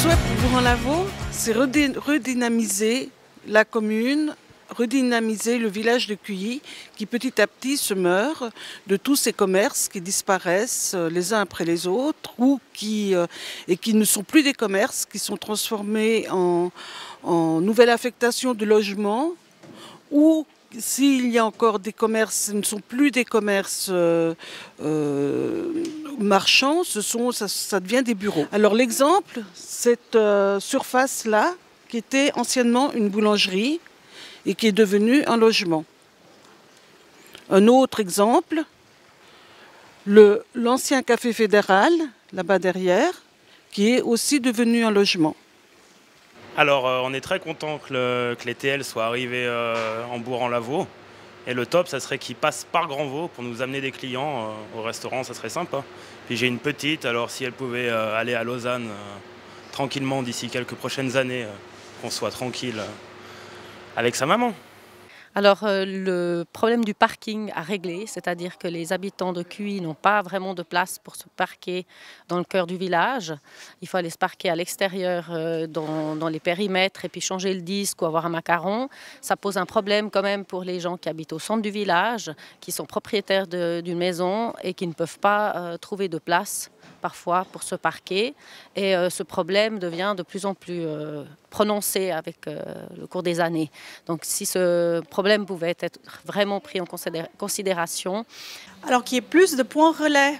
souhait pour Bourg-en-Lavaux, c'est redynamiser la commune, redynamiser le village de Cuilly qui petit à petit se meurt de tous ces commerces qui disparaissent les uns après les autres et qui ne sont plus des commerces, qui sont transformés en nouvelle affectation de logements ou s'il y a encore des commerces, ce ne sont plus des commerces marchands, ça devient des bureaux. Alors l'exemple, cette surface-là, qui était anciennement une boulangerie et qui est devenue un logement. Un autre exemple, l'ancien café fédéral, là-bas derrière, qui est aussi devenu un logement. Alors on est très content que les TL soient arrivés en Bourg-en-Lavaux. Et le top, ça serait qu'ils passent par Grandvaux pour nous amener des clients au restaurant, ça serait sympa. Puis j'ai une petite, alors si elle pouvait aller à Lausanne tranquillement d'ici quelques prochaines années, qu'on soit tranquille avec sa maman. Alors le problème du parking à régler, c'est-à-dire que les habitants de Cuilly n'ont pas vraiment de place pour se parquer dans le cœur du village. Il faut aller se parquer à l'extérieur dans les périmètres et puis changer le disque ou avoir un macaron. Ça pose un problème quand même pour les gens qui habitent au centre du village, qui sont propriétaires d'une maison et qui ne peuvent pas trouver de place parfois pour se parquer. Et ce problème devient de plus en plus prononcé avec le cours des années. Donc si ce problème pouvait être vraiment pris en considération. Alors qu'il y ait plus de points relais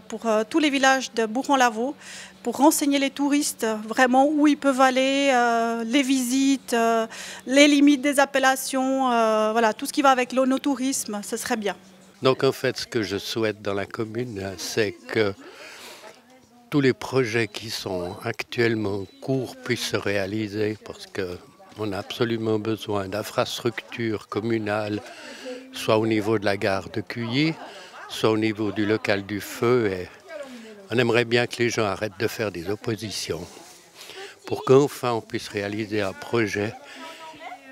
pour tous les villages de Bourg-en-Lavaux, pour renseigner les touristes vraiment où ils peuvent aller, les visites, les limites des appellations, voilà, tout ce qui va avec l'onotourisme, ce serait bien. Donc en fait, ce que je souhaite dans la commune, c'est que tous les projets qui sont actuellement en cours puissent se réaliser parce qu'on a absolument besoin d'infrastructures communales, soit au niveau de la gare de Cuilly, soit au niveau du local du feu. Et on aimerait bien que les gens arrêtent de faire des oppositions pour qu'enfin on puisse réaliser un projet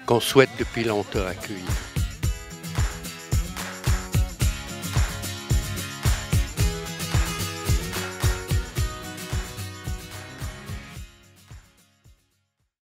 qu'on souhaite depuis longtemps à Cuilly.